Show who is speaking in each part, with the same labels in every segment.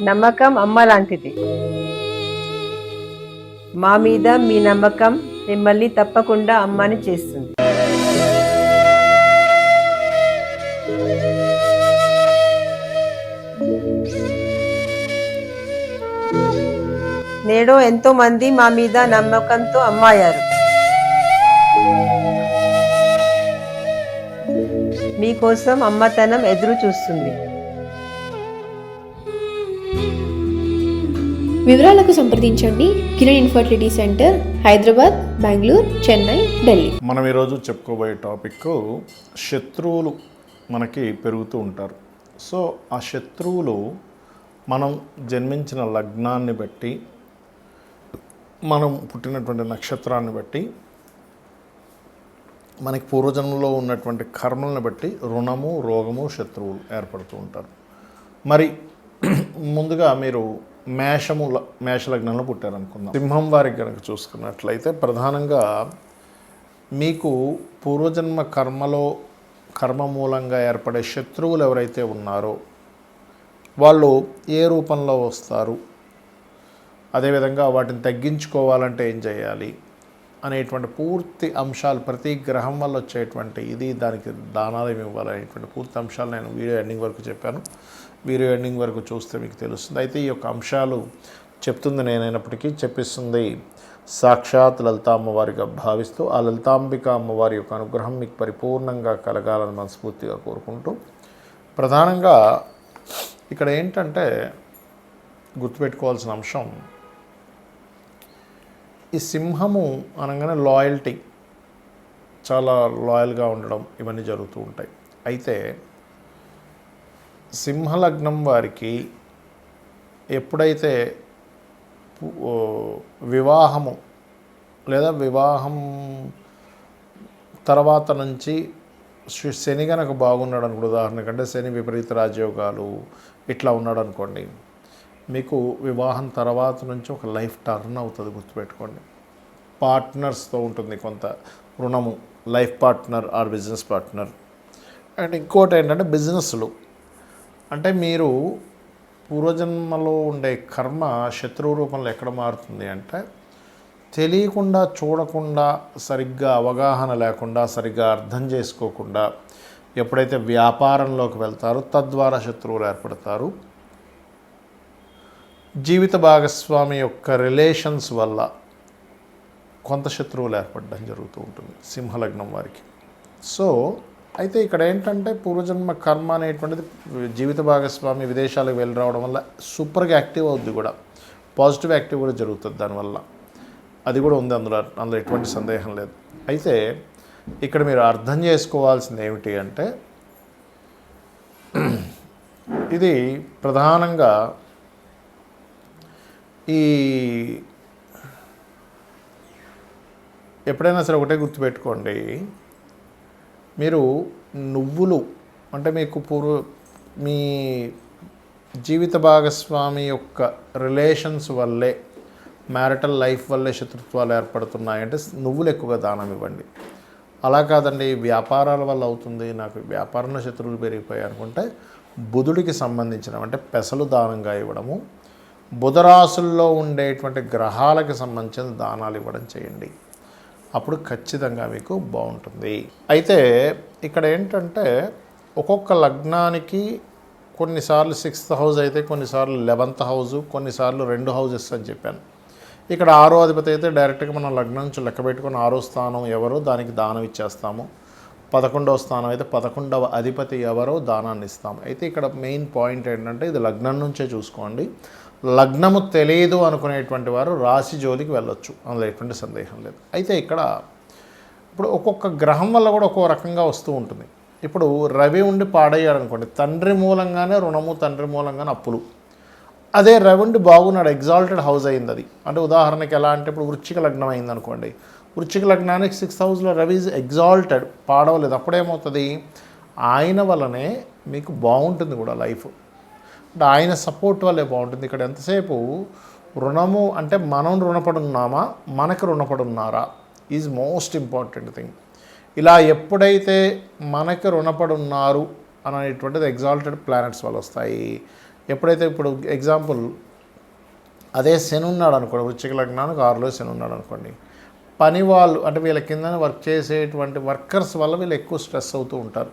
Speaker 1: నమ్మకం అమ్మ లాంటిది. మా మీద మీ నమ్మకం మిమ్మల్ని తప్పకుండా అమ్మని చేస్తుంది. నేడు ఎంతో మంది మా మీద నమ్మకంతో అమ్మాయారు. మీకోసం అమ్మతనం ఎదురు చూస్తుంది.
Speaker 2: వివరాలకు సంప్రదించండి. Kiran infertility centre, Hyderabad, Bengaluru, Chennai, Delhi.
Speaker 3: మనం ఈరోజు చెప్పుకోబోయే టాపిక్ శత్రువులు మనకి పెరుగుతూ ఉంటారు. సో ఆ శత్రువులు మనం జన్మించిన లగ్నాన్ని బట్టి, మనం పుట్టినటువంటి నక్షత్రాన్ని బట్టి, మనకి పూర్వజన్మలో ఉన్నటువంటి కర్మలను బట్టి రుణము, రోగము, శత్రువులు ఏర్పడుతూ ఉంటారు. మరి ముందుగా మీరు మేష లగ్నంలో పుట్టారనుకుందాం. సింహం వారికి కనుక చూసుకున్నట్లయితే ప్రధానంగా మీకు పూర్వజన్మ కర్మ మూలంగా ఏర్పడే శత్రువులు ఎవరైతే ఉన్నారో వాళ్ళు ఏ రూపంలో వస్తారు, అదేవిధంగా వాటిని తగ్గించుకోవాలంటే ఏం చేయాలి అనేటువంటి పూర్తి అంశాలు, ప్రతి గ్రహం వల్ల వచ్చేటువంటి ఇది, దానికి దానాలు ఏమి ఇవ్వాలనేటువంటి పూర్తి అంశాలు నేను వీడియో ఎండింగ్ వరకు చెప్పాను. వీడియో ఎండింగ్ వరకు చూస్తే మీకు తెలుస్తుంది. అయితే ఈ యొక్క అంశాలు చెప్తుంది నేనైనప్పటికీ చెప్పిస్తుంది సాక్షాత్ లలితా అమ్మవారిగా భావిస్తూ, ఆ లలితాంబిక అమ్మవారి యొక్క అనుగ్రహం మీకు పరిపూర్ణంగా కలగాలని మనస్ఫూర్తిగా కోరుకుంటూ, ప్రధానంగా ఇక్కడ ఏంటంటే గుర్తుపెట్టుకోవాల్సిన అంశం, ఈ సింహము అనగానే లాయల్టీ, చాలా లాయల్గా ఉండడం, ఇవన్నీ జరుగుతూ ఉంటాయి. అయితే సింహలగ్నం వారికి ఎప్పుడైతే వివాహము లేదా వివాహం తర్వాత నుంచి శని కనుక బాగున్నాడు అనుకోండి, ఉదాహరణకంటే శని విపరీత రాజయోగాలు ఇట్లా ఉన్నాడు అనుకోండి, మీకు వివాహం తర్వాత నుంచి ఒక లైఫ్ టర్న్ అవుతుంది. గుర్తుపెట్టుకోండి. పార్ట్నర్స్తో ఉంటుంది కొంత రుణము, life partner or business partner. And ఇంకోటి ఏంటంటే బిజినెస్లు, అంటే మీరు పూర్వజన్మలో ఉండే కర్మ శత్రువు రూపంలో ఎక్కడ మారుతుంది అంటే, తెలియకుండా, చూడకుండా, సరిగ్గా అవగాహన లేకుండా, సరిగ్గా అర్థం చేసుకోకుండా ఎప్పుడైతే వ్యాపారంలోకి వెళ్తారో తద్వారా శత్రువులు ఏర్పడతారు. జీవిత భాగస్వామి యొక్క రిలేషన్స్ వల్ల కొంత శత్రువులు ఏర్పడడం జరుగుతూ ఉంటుంది సింహలగ్నం వారికి. సో అయితే ఇక్కడ ఏంటంటే పూర్వజన్మ కర్మ అనేటువంటిది జీవిత భాగస్వామి విదేశాలకు వెళ్ళి రావడం వల్ల సూపర్గా యాక్టివ్ అవుద్ది, కూడా పాజిటివ్ యాక్టివ్ కూడా జరుగుతుంది దానివల్ల. అది కూడా ఉంది, అందులో ఎటువంటి సందేహం లేదు. అయితే ఇక్కడ మీరు అర్థం చేసుకోవాల్సింది ఏమిటి అంటే, ఇది ప్రధానంగా ఈ ఎప్పుడైనా సరే ఒకటే గుర్తుపెట్టుకోండి, మీరు నువ్వులు అంటే మీకు మీ జీవిత భాగస్వామి యొక్క రిలేషన్స్ వల్లే, మ్యారిటల్ లైఫ్ వల్లే శత్రుత్వాలు ఏర్పడుతున్నాయంటే నువ్వులు ఎక్కువగా దానం ఇవ్వండి. అలా కాదండి వ్యాపారాల వల్ల అవుతుంది, నాకు వ్యాపారంలో శత్రువులు పెరిగిపోయాయి అనుకుంటే బుధుడికి సంబంధించిన అంటే పెసలు దానంగా ఇవ్వడము, బుధరాశుల్లో ఉండేటువంటి గ్రహాలకు సంబంధించిన దానాలు ఇవ్వడం చేయండి. అప్పుడు ఖచ్చితంగా మీకు బాగుంటుంది. అయితే ఇక్కడ ఏంటంటే ఒక్కొక్క లగ్నానికి కొన్నిసార్లు 6th హౌస్ అయితే, కొన్నిసార్లు 11th హౌస్, కొన్నిసార్లు 2 హౌజెస్ అని చెప్పాను. ఇక్కడ 6వ అధిపతి అయితే డైరెక్ట్గా మనం లగ్నం నుంచి లెక్క పెట్టుకొని 6వ స్థానం ఎవరో దానికి దానం ఇచ్చేస్తాము. 11వ స్థానం అయితే 11వ అధిపతి ఎవరో దానాన్ని ఇస్తాము. అయితే ఇక్కడ మెయిన్ పాయింట్ ఏంటంటే ఇది లగ్నం నుంచే చూసుకోండి. లగ్నము తెలియదు అనుకునేటువంటి వారు రాశి జోలికి వెళ్ళొచ్చు, అందులో ఎటువంటి సందేహం లేదు. అయితే ఇక్కడ ఇప్పుడు ఒక్కొక్క గ్రహం వల్ల కూడా ఒక్కో రకంగా వస్తూ ఉంటుంది. ఇప్పుడు రవి ఉండి పాడయ్యాడు అనుకోండి, తండ్రి మూలంగానే రుణము, తండ్రి మూలంగానే అప్పులు. అదే రవి ఉండి బాగున్నాడు, ఎగ్జాల్టెడ్ హౌస్ అయింది అది. అంటే ఉదాహరణకి ఎలా అంటే ఇప్పుడు వృశ్చిక లగ్నం అయింది అనుకోండి, వృశ్చిక లగ్నానికి 6th హౌస్లో రవి ఈజ్ ఎగ్జాల్టెడ్, పాడవలేదు. అప్పుడేమవుతుంది, ఆయన వల్లనే మీకు బాగుంటుంది కూడా లైఫ్, అంటే ఆయన సపోర్ట్ వల్లే బాగుంటుంది. ఇక్కడ ఎంతసేపు రుణము అంటే మనం రుణపడున్నామా, మనకు రుణపడున్నారా ఈజ్ మోస్ట్ ఇంపార్టెంట్ థింగ్. ఇలా ఎప్పుడైతే మనకు రుణపడున్నారు అనేటువంటిది ఎగ్జాల్టెడ్ ప్లానెట్స్ వల్ల వస్తాయి. ఎప్పుడైతే ఇప్పుడు ఎగ్జాంపుల్ అదే శని ఉన్నాడు అనుకోండి, వృశ్చిక లగ్నానికి 6లో శని ఉన్నాడు అనుకోండి, పని వాళ్ళు అంటే వీళ్ళ కింద వర్క్ చేసేటువంటి వర్కర్స్ వల్ల వీళ్ళు ఎక్కువ స్ట్రెస్ అవుతూ ఉంటారు.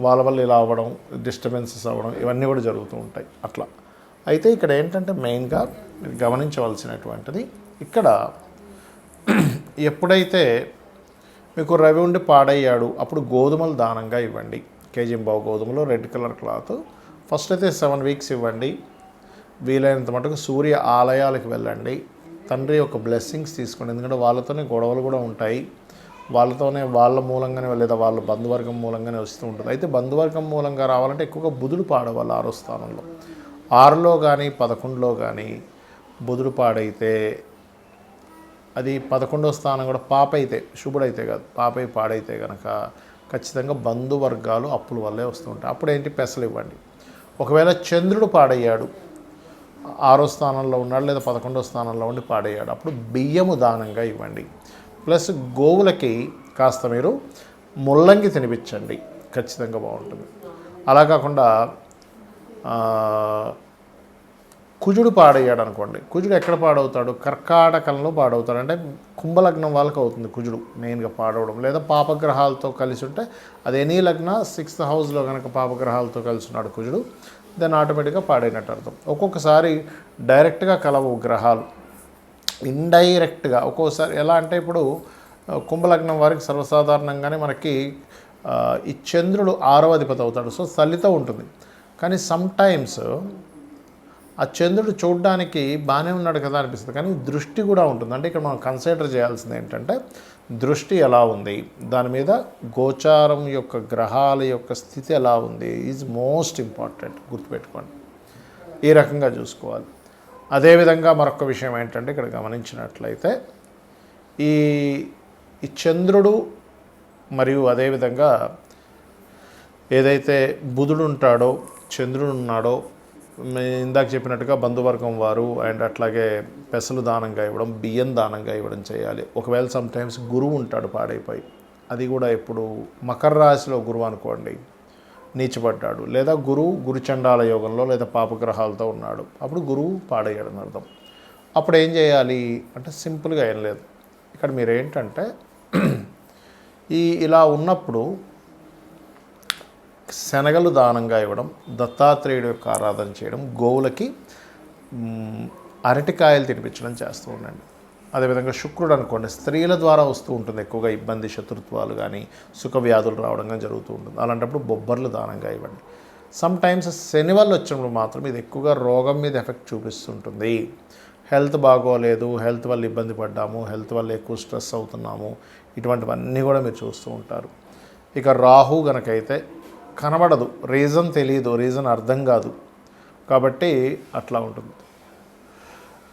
Speaker 3: వాళ్ళ వల్ల ఇలా అవ్వడం, డిస్టర్బెన్సెస్ అవ్వడం, ఇవన్నీ కూడా జరుగుతూ ఉంటాయి అట్లా. అయితే ఇక్కడ ఏంటంటే మెయిన్గా గమనించవలసినటువంటిది, ఇక్కడ ఎప్పుడైతే మీకు రవి ఉండి పాడయ్యాడు అప్పుడు గోధుమలు దానంగా ఇవ్వండి. కేజీంబావు గోధుమలు, రెడ్ కలర్ క్లాత్. ఫస్ట్ అయితే 7 వీక్స్ ఇవ్వండి. వీలైనంత మటుకు సూర్య ఆలయాలకు వెళ్ళండి. తండ్రి యొక్క బ్లెస్సింగ్స్ తీసుకోండి. ఎందుకంటే వాళ్ళతోనే గొడవలు కూడా ఉంటాయి, వాళ్ళతోనే వాళ్ళ మూలంగానే లేదా వాళ్ళ బంధువర్గం మూలంగానే వస్తూ ఉంటుంది. అయితే బంధువర్గం మూలంగా రావాలంటే ఎక్కువగా బుధుడు పాడవాలి 6వ స్థానంలో. 6లో కానీ 11లో కానీ బుధుడు పాడైతే అది 11వ స్థానం కూడా పాప అయితే, శుభుడైతే కాదు, పాపై పాడైతే కనుక ఖచ్చితంగా బంధువర్గాలు అప్పుల వల్లే వస్తూ ఉంటాయి. అప్పుడు ఏంటి, పెసలు ఇవ్వండి. ఒకవేళ చంద్రుడు పాడయ్యాడు, 6వ స్థానంలో ఉన్నాడు లేదా 11వ స్థానంలో ఉండి పాడయ్యాడు, అప్పుడు బియ్యము దానంగా ఇవ్వండి. ప్లస్ గోవులకి కాస్త మీరు ముల్లంగి తినిపించండి, ఖచ్చితంగా బాగుంటుంది. అలా కాకుండా కుజుడు పాడయ్యాడు అనుకోండి, కుజుడు ఎక్కడ పాడవుతాడు, కర్కాటకంలో పాడవుతాడు. అంటే కుంభలగ్నం వాళ్ళకి అవుతుంది కుజుడు మెయిన్గా పాడవడం. లేదా పాపగ్రహాలతో కలిసి ఉంటే అది ఎనీ లగ్న 6th హౌస్లో కనుక పాపగ్రహాలతో కలిసి ఉన్నాడు కుజుడు, దాన్ని ఆటోమేటిక్గా పాడైనట్టు అర్థం. ఒక్కొక్కసారి డైరెక్ట్గా కలవు గ్రహాలు, ఇండైరెక్ట్గా ఒక్కోసారి. ఎలా అంటే ఇప్పుడు కుంభలగ్నం వారికి సర్వసాధారణంగానే మనకి ఈ చంద్రుడు 6వ అధిపతి అవుతాడు, సో తల్లితో ఉంటుంది. కానీ సమ్టైమ్స్ ఆ చంద్రుడు చూడడానికి బాగానే ఉన్నాడు కదా అనిపిస్తుంది, కానీ దృష్టి కూడా ఉంటుంది. అంటే ఇక్కడ మనం కన్సిడర్ చేయాల్సింది ఏంటంటే దృష్టి ఎలా ఉంది, దాని మీద గోచారం యొక్క గ్రహాల యొక్క స్థితి ఎలా ఉంది ఈజ్ మోస్ట్ ఇంపార్టెంట్, గుర్తుపెట్టుకోండి. ఈ రకంగా చూసుకోవాలి. అదేవిధంగా మరొక విషయం ఏంటంటే ఇక్కడ గమనించినట్లయితే ఈ చంద్రుడు మరియు అదేవిధంగా ఏదైతే బుధుడు ఉంటాడో, చంద్రుడు ఉన్నాడో, ఇందాక చెప్పినట్టుగా బంధువర్గం వారు అండ్ అట్లాగే పెసలు దానంగా ఇవ్వడం, బియ్యం దానంగా ఇవ్వడం చేయాలి. ఒకవేళ సమ్టైమ్స్ గురువు ఉంటాడు పాడైపోయి, అది కూడా ఇప్పుడు మకర రాశిలో గురువు అనుకోండి నీచపడ్డాడు, లేదా గురుచండాల యోగంలో లేదా పాపగ్రహాలతో ఉన్నాడు, అప్పుడు గురువు పాడయ్యాడు అని అర్థం. అప్పుడు ఏం చేయాలి అంటే సింపుల్గా ఏం లేదు. ఇక్కడ మీరు ఏంటంటే ఇలా ఉన్నప్పుడు శనగలు దానంగా ఇవ్వడం, దత్తాత్రేయుడు యొక్క ఆరాధన చేయడం, గోవులకి అరటికాయలు తినిపించడం చేస్తూ ఉండండి. అదేవిధంగా శుక్రుడు అనుకోండి, స్త్రీల ద్వారా వస్తూ ఉంటుంది ఎక్కువగా ఇబ్బంది, శత్రుత్వాలు కానీ సుఖ వ్యాధులు రావడం కానీ జరుగుతూ ఉంటుంది. అలాంటప్పుడు బొబ్బర్లు దానంగా ఇవ్వండి. సమ్టైమ్స్ శని వల్ల వచ్చినప్పుడు మాత్రం ఇది ఎక్కువగా రోగం మీద ఎఫెక్ట్ చూపిస్తుంటుంది. హెల్త్ బాగోలేదు, హెల్త్ వల్ల ఇబ్బంది పడ్డాము, హెల్త్ వల్ల ఎక్కువ స్ట్రెస్ అవుతున్నాము, ఇటువంటివన్నీ కూడా మీరు చూస్తూ ఉంటారు. ఇక రాహు గనకైతే కనబడదు, రీజన్ తెలియదు, రీజన్ అర్థం కాదు, కాబట్టి అట్లా ఉంటుంది.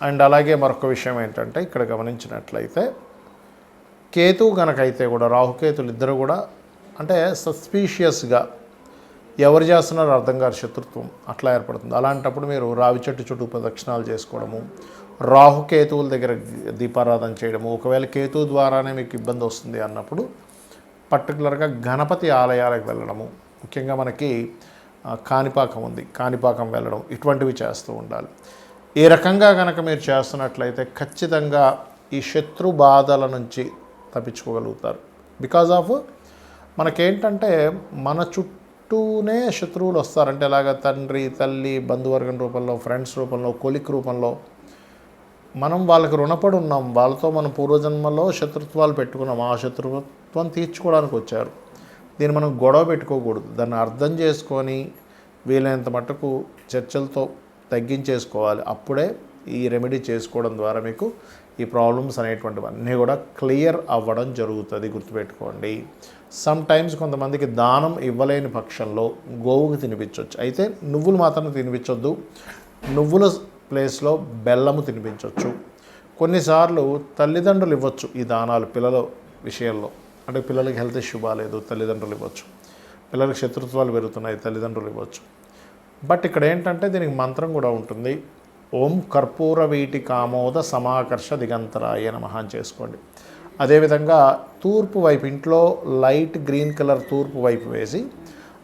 Speaker 3: అండ్ అలాగే మరొక విషయం ఏంటంటే ఇక్కడ గమనించినట్లయితే కేతు గనకైతే కూడా, రాహుకేతులు ఇద్దరు కూడా అంటే సస్పీషియస్గా ఎవరు చేస్తున్నారో అర్థం కాదు, శత్రుత్వం అట్లా ఏర్పడుతుంది. అలాంటప్పుడు మీరు రావి చెట్టు చుట్టూ ప్రదక్షిణాలు చేసుకోవడము, రాహుకేతువుల దగ్గర దీపారాధన చేయడము. ఒకవేళ కేతువు ద్వారానే మీకు ఇబ్బంది వస్తుంది అన్నప్పుడు పర్టికులర్గా గణపతి ఆలయాలకు వెళ్ళడము, ముఖ్యంగా మనకి కాణిపాకం ఉంది, కాణిపాకం వెళ్ళడం, ఇటువంటివి చేస్తూ ఉండాలి. ఈ రకంగా కనుక మీరు చేస్తున్నట్లయితే ఖచ్చితంగా ఈ శత్రు బాధల నుంచి తప్పించుకోగలుగుతారు. బికాజ్ ఆఫ్ మనకేంటంటే మన చుట్టూనే శత్రువులు వస్తారంటే ఎలాగ తండ్రి, తల్లి, బంధువర్గం రూపంలో, ఫ్రెండ్స్ రూపంలో, కొలిక్ రూపంలో మనం వాళ్ళకి రుణపడి ఉన్నాం, వాళ్ళతో మనం పూర్వజన్మలో శత్రుత్వాలు పెట్టుకున్నాం, ఆ శత్రుత్వం తీర్చుకోవడానికి వచ్చారు. దీన్ని మనం గొడవ పెట్టుకోకూడదు, దాన్ని అర్థం చేసుకొని వీలైనంత మట్టుకు చర్చలతో తగ్గించేసుకోవాలి. అప్పుడే ఈ రెమెడీ చేసుకోవడం ద్వారా మీకు ఈ ప్రాబ్లమ్స్ అనేటువంటివన్నీ కూడా క్లియర్ అవ్వడం జరుగుతుంది, గుర్తుపెట్టుకోండి. సమ్ టైమ్స్ కొంతమందికి దానం ఇవ్వలేని పక్షంలో గోవుకి తినిపించవచ్చు, అయితే నువ్వులు మాత్రం తినిపించొద్దు. నువ్వుల ప్లేస్లో బెల్లము తినిపించవచ్చు. కొన్నిసార్లు తల్లిదండ్రులు ఇవ్వచ్చు ఈ దానాలు పిల్లల విషయంలో, అంటే పిల్లలకి హెల్త్ ఇష్యూ బాగాలేదు, తల్లిదండ్రులు ఇవ్వచ్చు. పిల్లలకి శత్రుత్వాలు పెరుగుతున్నాయి, తల్లిదండ్రులు ఇవ్వచ్చు. బట్ ఇక్కడ ఏంటంటే దీనికి మంత్రం కూడా ఉంటుంది. ఓం కర్పూర వీటి కామోద సమాకర్ష దిగంతరాయ నమః అని చేసుకోండి. అదేవిధంగా తూర్పు వైపు, ఇంట్లో లైట్ గ్రీన్ కలర్ తూర్పు వైపు వేసి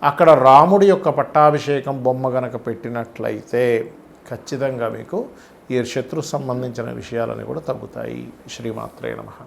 Speaker 3: అక్కడ రాముడి యొక్క పట్టాభిషేకం బొమ్మ గనక పెట్టినట్లయితే ఖచ్చితంగా మీకు ఈ శత్రు సంబంధించిన విషయాలని కూడా తగ్గుతాయి. శ్రీమాత్రే నమః.